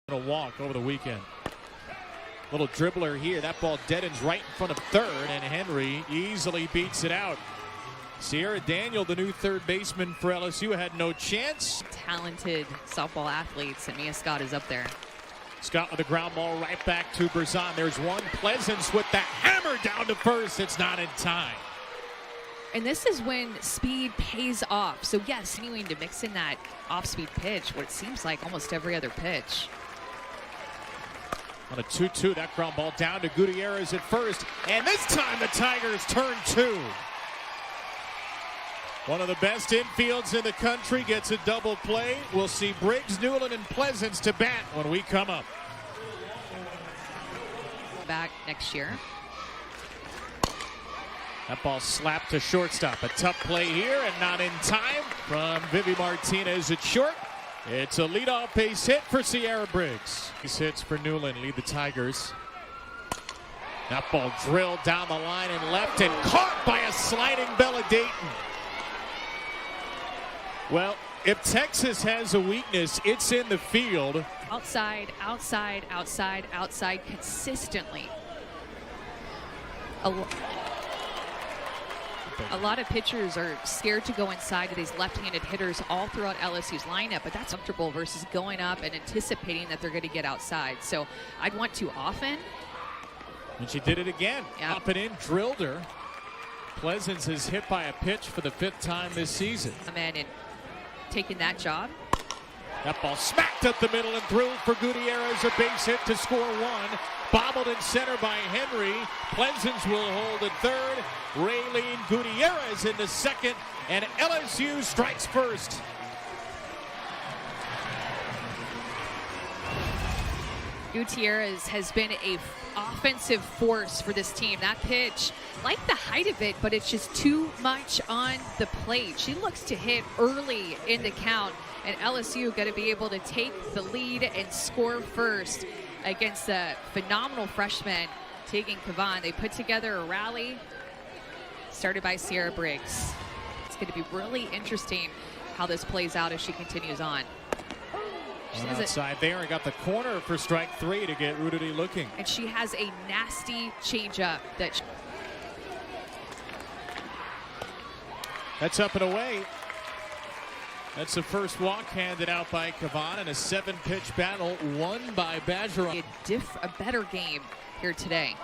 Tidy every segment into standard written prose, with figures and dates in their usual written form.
A walk over the weekend. Little dribbler here. That ball deadens right in front of third, and Henry easily beats it out. Sierra Daniel, the new third baseman for LSU, had no chance. Talented softball athletes, and Mia Scott is up there. Scott with the ground ball right back to Berzon. There's one. Pleasance with the hammer down to first. It's not in time. And this is when speed pays off. So yes, continuing to mix in that off-speed pitch, what it seems like almost every other pitch. On a 2-2, that ground ball down to Gutierrez at first. And this time the Tigers turn two. One of the best infields in the country gets a double play. We'll see Briggs, Newland, and Pleasance to bat when we come up. Back next year. That ball slapped to shortstop. A tough play here and not in time from Vivi Martinez at short. It's a leadoff base hit for Ciara Briggs. These hits for Newland lead the Tigers. That ball drilled down the line and left and caught by a sliding Bella Dayton. Well, if Texas has a weakness, it's in the field. Outside, outside, outside, outside consistently. A lot of pitchers are scared to go inside to these left-handed hitters all throughout LSU's lineup, but that's comfortable versus going up and anticipating that they're going to get outside. So I'd want to often. And she did it again. Yep. Up and in, drilled her. Pleasance is hit by a pitch for the 5th time this season. Come in and taking that job. That ball smacked up the middle and through for Gutierrez. A base hit to score one. Bobbled in center by Henry. Pleasance will hold at third. Raylene Gutierrez in the second. And LSU strikes first. Gutierrez has been a offensive force for this team. That pitch, like the height of it, but it's just too much on the plate. She looks to hit early in the count, and LSU got to be able to take the lead and score first against the phenomenal freshman Teagan Kavan. They put together a rally started by Ciara Briggs. It's going to be really interesting how this plays out as she continues on. Outside there and got the corner for strike 3 to get Rudy looking. And she has a nasty changeup that that's up and away. That's the first walk handed out by Kavan in a 7-pitch battle won by Bergeron. a better game here today.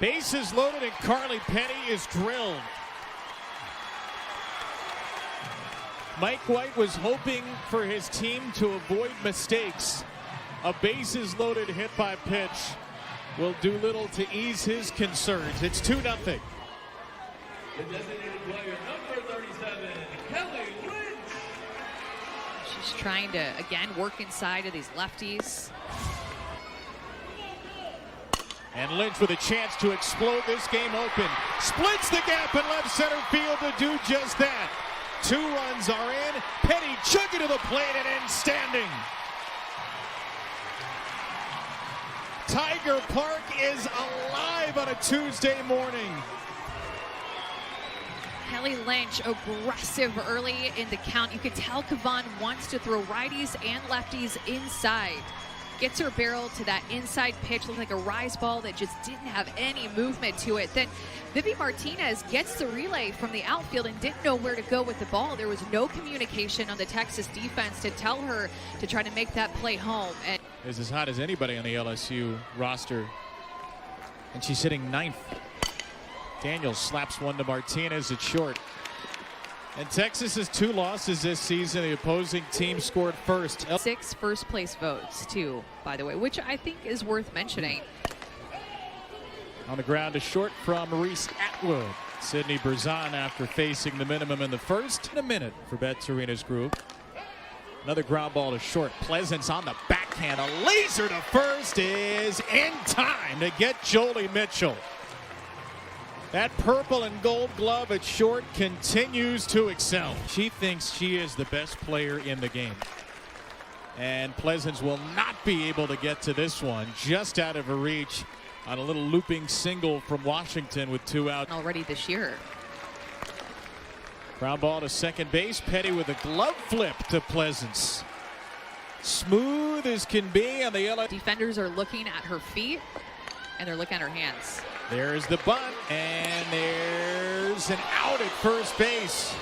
Bases loaded and Carly Penny is drilled. Mike White was hoping for his team to avoid mistakes. A bases loaded hit by pitch will do little to ease his concerns. It's 2-0. The designated player, number 37, Kelley Lynch. She's trying to, again, work inside of these lefties. And Lynch with a chance to explode this game open. Splits the gap in left center field to do just that. 2 runs are in. Penny chugging to the plate and in standing. Tiger Park is alive on a Tuesday morning. Kelley Lynch aggressive early in the count. You could tell Kavan wants to throw righties and lefties inside. Gets her barrel to that inside pitch, looked like a rise ball that just didn't have any movement to it. Then Vivi Martinez gets the relay from the outfield and didn't know where to go with the ball. There was no communication on the Texas defense to tell her to try to make that play home. And is as hot as anybody on the LSU roster. And she's hitting 9th. Daniels slaps one to Martinez at short. And Texas has 2 losses this season. The opposing team scored first. 6 first place votes too, by the way, which I think is worth mentioning. On the ground to short from Reese Atwood. Sydney Berzon after facing the minimum in the first. In a minute for Bet Arena's group. Another ground ball to short. Pleasance on the backhand. A laser to first is in time to get Jolie Mitchell. That purple and gold glove at short continues to excel. She thinks she is the best player in the game. And Pleasance will not be able to get to this one. Just out of her reach on a little looping single from Washington with 2 out. Already this year. Ground ball to second base. Petty with a glove flip to Pleasance. Smooth smooth as can be, and the LSU Defenders are looking at her feet, and they're looking at her hands. There's the bunt, and there's an out at first base.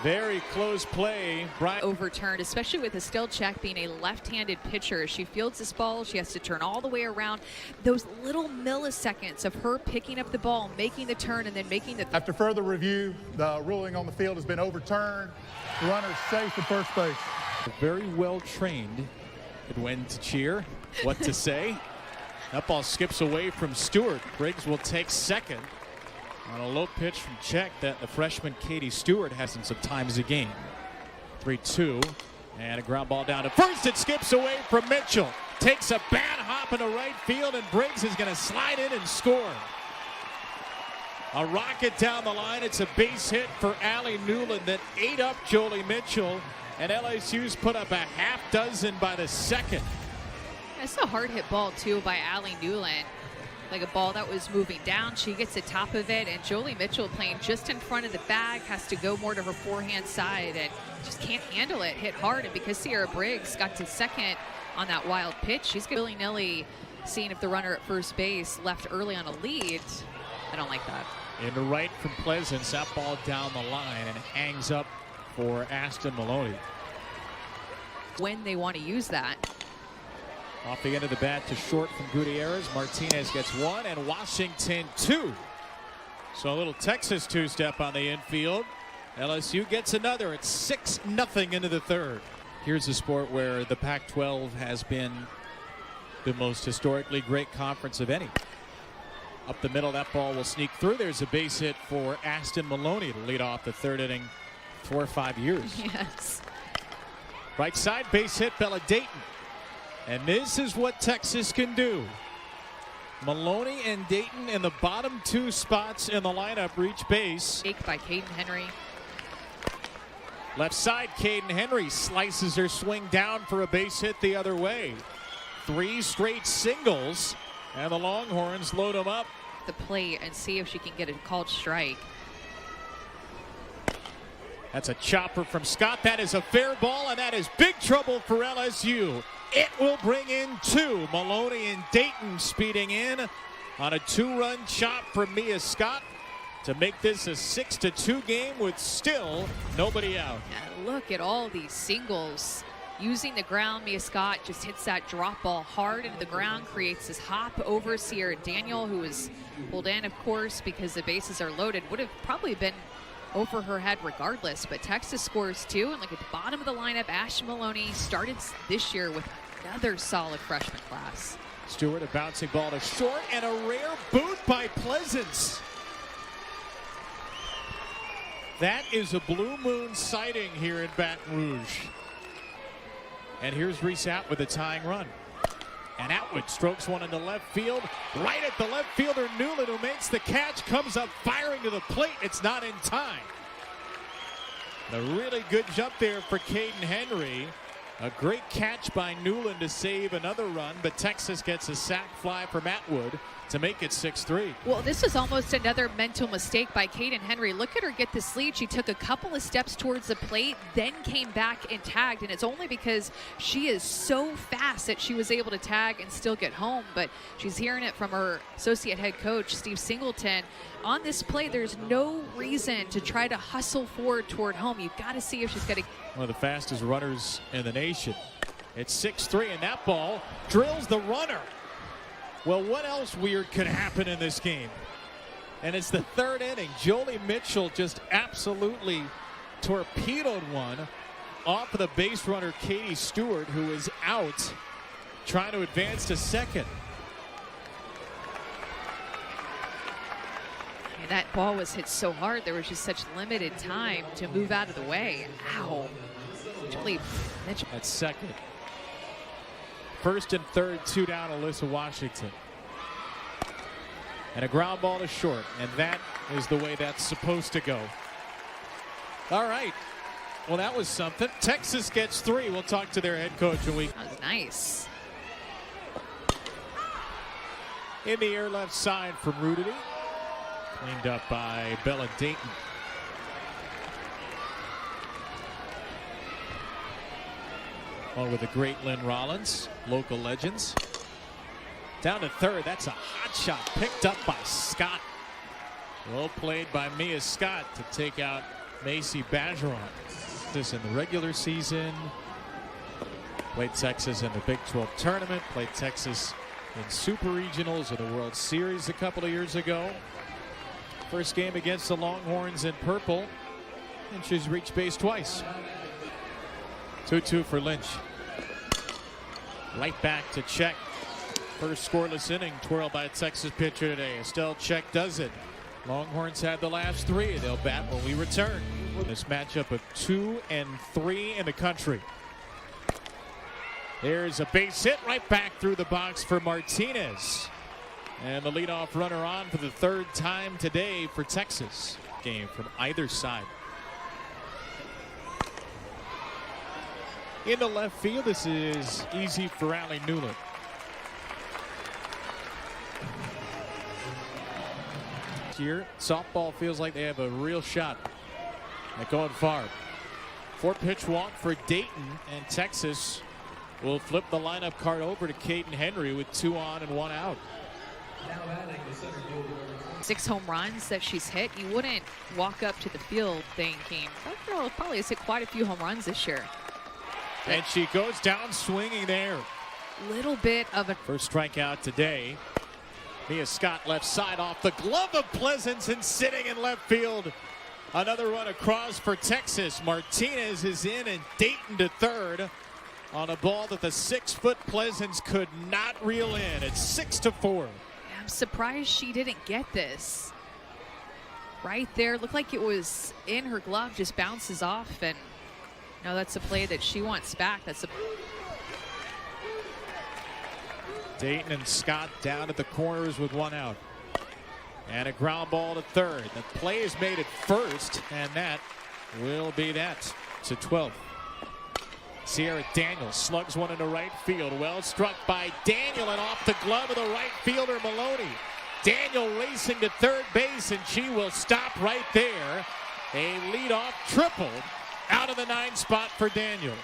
Very close play. Overturned, especially with Estelle Check being a left-handed pitcher. She fields this ball, she has to turn all the way around. Those little milliseconds of her picking up the ball, making the turn, and then making the... After further review, the ruling on the field has been overturned. The runner is safe at first base. Very well trained. It went to cheer. What to say? That ball skips away from Stewart. Briggs will take second on a low pitch from Check that the freshman Katie Stewart has in some times a game. 3-2, and a ground ball down to first. It skips away from Mitchell. Takes a bad hop into right field, and Briggs is going to slide in and score. A rocket down the line. It's a base hit for Allie Newland that ate up Jolie Mitchell, and LSU's put up a half dozen by the second. That's a hard hit ball too by Allie Newland. Like a ball that was moving down. She gets the top of it, and Jolie Mitchell playing just in front of the bag has to go more to her forehand side and just can't handle it. Hit hard, and because Ciara Briggs got to second on that wild pitch, she's willy-nilly seeing if the runner at first base left early on a lead. I don't like that. Into right from Pleasance. That ball down the line and hangs up for Aston Maloney. When they want to use that. Off the end of the bat to short from Gutierrez. Martinez gets one, and Washington two. So a little Texas two-step on the infield. LSU gets another. It's 6-0 into the third. Here's a sport where the Pac-12 has been the most historically great conference of any. Up the middle, that ball will sneak through. There's a base hit for Aston Maloney to lead off the third inning 4 or 5 years. Yes. Right side, base hit, Bella Dayton. And this is what Texas can do. Maloney and Dayton in the bottom two spots in the lineup reach base. By Caden Henry. Left side, Caden Henry slices her swing down for a base hit the other way. 3 straight singles, and the Longhorns load them up. The plate and see if she can get a called strike. That's a chopper from Scott. That is a fair ball, and that is big trouble for LSU. It will bring in 2. Maloney and Dayton speeding in on a 2-run chop from Mia Scott to make this a 6-2 game with still nobody out. Yeah, look at all these singles. Using the ground, Mia Scott just hits that drop ball hard into the ground, creates this hop over Sierra Daniel, who is pulled in, of course, because the bases are loaded. Would have probably been over her head regardless, but Texas scores 2, and look at the bottom of the lineup. Ash Maloney started this year with another solid freshman class. Stewart, a bouncing ball to short, and a rare boot by Pleasance. That is a Blue Moon sighting here in Baton Rouge. And here's Reese Out with a tying run. And Atwood strokes one into left field. Right at the left fielder, Newland, who makes the catch, comes up firing to the plate. It's not in time. A really good jump there for Caden Henry. A great catch by Newland to save another run, but Texas gets a sac fly from Atwood to make it 6-3. Well, this was almost another mental mistake by Caden Henry. Look at her get this lead. She took a couple of steps towards the plate, then came back and tagged, and it's only because she is so fast that she was able to tag and still get home, but she's hearing it from her associate head coach, Steve Singleton. On this play, there's no reason to try to hustle forward toward home. You've got to see if she's got to... One of the fastest runners in the nation. It's 6-3, and that ball drills the runner. Well, what else weird could happen in this game? And it's the third inning. Jolie Mitchell just absolutely torpedoed one off of the base runner, Katie Stewart, who is out, trying to advance to second. And that ball was hit so hard, there was just such limited time to move out of the way. Ow. Jolie Mitchell. At second. First and third, 2 down, Alyssa Washington. And a ground ball to short, and that is the way that's supposed to go. All right. Well, that was something. Texas gets 3. We'll talk to their head coach when we... That was nice. In the air left side from Rudity. Cleaned up by Bella Dayton. Along with the great Lynn Rollins, local legends. Down to third. That's a hot shot picked up by Scott. Well played by Mia Scott to take out Macy Bergeron. This in the regular season. Played Texas in the Big 12 tournament. Played Texas in Super Regionals of the World Series a couple of years ago. First game against the Longhorns in purple. And she's reached base twice. 2-2 for Lynch. Right back to Check. First scoreless inning twirled by a Texas pitcher today. Estelle Check does it. Longhorns had the last three. They'll bat when we return. This matchup of 2 and 3 in the country. There's a base hit right back through the box for Martinez. And the leadoff runner on for the third time today for Texas. Game from either side. In the left field, this is easy for Allie Newland. Here, softball feels like they have a real shot at going far. 4-pitch walk for Dayton, and Texas will flip the lineup card over to Caden Henry with 2 on and 1 out. 6 home runs that she's hit. You wouldn't walk up to the field thinking, that girl probably has hit quite a few home runs this year. And she goes down swinging there. Little bit of a first strikeout today. Mia Scott left side off the glove of Pleasance and sitting in left field. Another run across for Texas. Martinez is in and Dayton to third on a ball that the 6-foot Pleasance could not reel in. It's 6-4. I'm surprised she didn't get this. Right there, looked like it was in her glove, just bounces off, and no, that's a play that she wants back. That's a Dayton and Scott down at the corners with 1 out. And a ground ball to third. The play is made at first, and that will be that. To 12. Ciara Daniels slugs one into right field. Well struck by Daniel and off the glove of the right fielder Maloney. Daniel racing to third base, and she will stop right there. A leadoff triple out of the 9 spot for Daniel.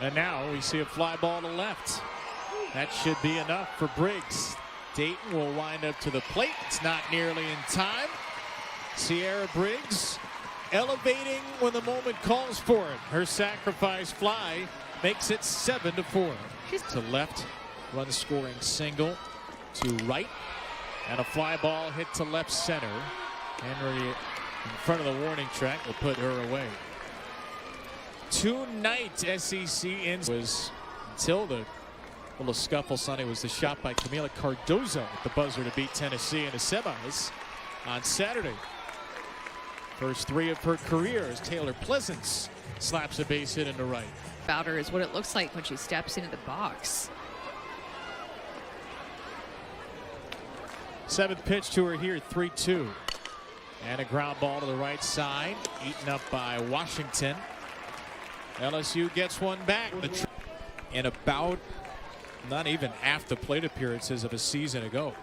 And now we see a fly ball to left. That should be enough for Briggs. Dayton will wind up to the plate. It's not nearly in time. Ciara Briggs elevating when the moment calls for it. Her sacrifice fly makes it 7-4. To left, run scoring single. To right, and a fly ball hit to left center. Henry in front of the warning track will put her away. Tonight, SEC ends was until the little scuffle Sunday was the shot by Camila Cardozo at the buzzer to beat Tennessee in the semis on Saturday. First 3 of her career as Taylor Pleasance slaps a base hit into right. about her is what it looks like when she steps into the box. 7th pitch to her here, 3-2. And a ground ball to the right side, eaten up by Washington. LSU gets one back. In about not even half the plate appearances of a season ago.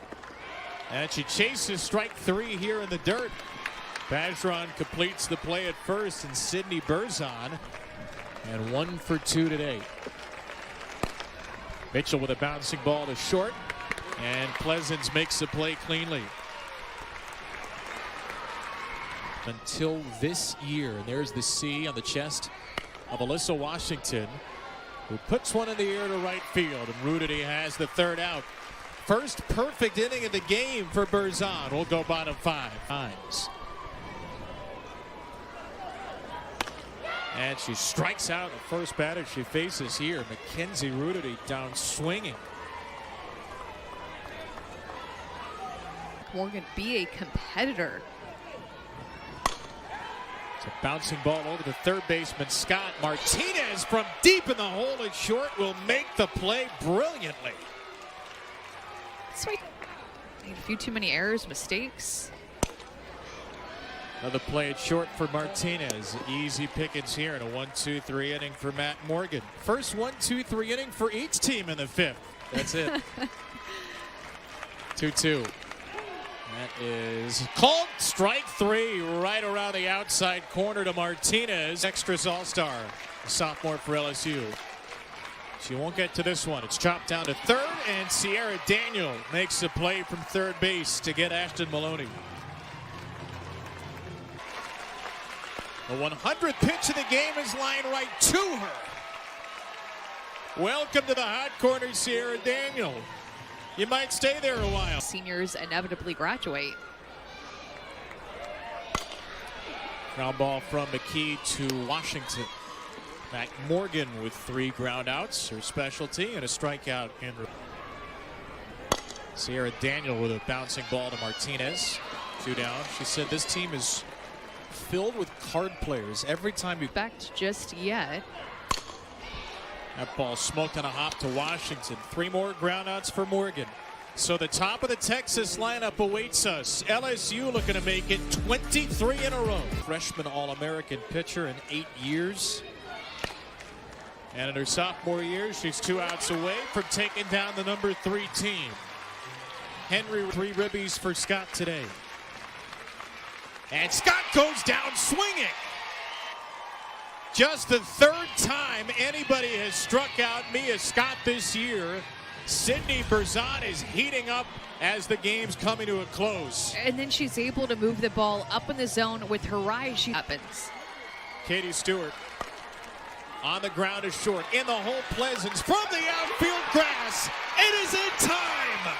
And she chases strike 3 here in the dirt. Bergeron completes the play at first, and Sydney Berzon. And 1 for 2 today. Mitchell with a bouncing ball to short. And Pleasance makes the play cleanly. Until this year, and there's the C on the chest of Alyssa Washington, who puts one in the air to right field, and Rudity has the 3rd out. First perfect inning of the game for Berzon. We'll go bottom 5 times. And she strikes out the first batter she faces here. Mackenzie Rudity down swinging. Morgan be a competitor. It's a bouncing ball over to third baseman Scott. Martinez from deep in the hole at short will make the play brilliantly. Sweet. Made a few too many errors, mistakes. Another play at short for Martinez. Easy pickings here in a 1-2-3 inning for Matt Morgan. First 1-2-3 inning for each team in the 5th. That's it. 2-2. That is called strike 3 right around the outside corner to Martinez. Extras all-star, sophomore for LSU. She won't get to this one. It's chopped down to third, and Ciara Daniel makes a play from third base to get Ashton Maloney. The 100th pitch of the game is lined right to her. Welcome to the hot corner, Ciara Daniel. You might stay there a while. Seniors inevitably graduate. Ground ball from McKee to Washington. Mac Morgan with 3 groundouts, her specialty, and a strikeout. Ciara Daniel with a bouncing ball to Martinez. 2 down. She said this team is filled with card players. Every time you Expect just yet. That ball smoked on a hop to Washington. 3 more groundouts for Morgan. So the top of the Texas lineup awaits us. LSU looking to make it 23 in a row. Freshman All-American pitcher in 8 years. And in her sophomore year, she's 2 outs away from taking down the number 3 team. Henry, 3 ribbies for Scott today. And Scott goes down swinging. Just the 3rd time anybody has struck out Mia Scott this year. Sydney Berzon is heating up as the game's coming to a close. And then she's able to move the ball up in the zone with her rise. She happens. Katie Stewart on the ground is short. In the hole, Pleasance from the outfield grass. It is in time.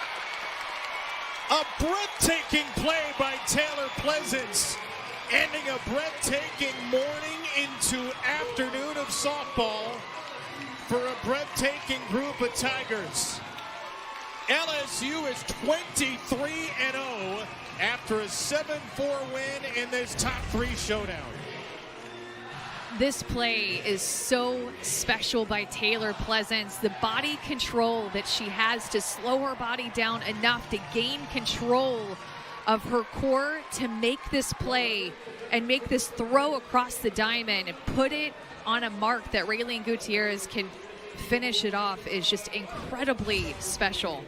A breathtaking play by Taylor Pleasance, ending a breathtaking morning into afternoon of softball for a breathtaking group of Tigers. LSU is 23-0 after a 7-4 win in this top 3 showdown. This play is so special by Taylor Pleasance. The body control that she has to slow her body down enough to gain control of her core to make this play and make this throw across the diamond and put it on a mark that Raylene Gutierrez can finish it off is just incredibly special.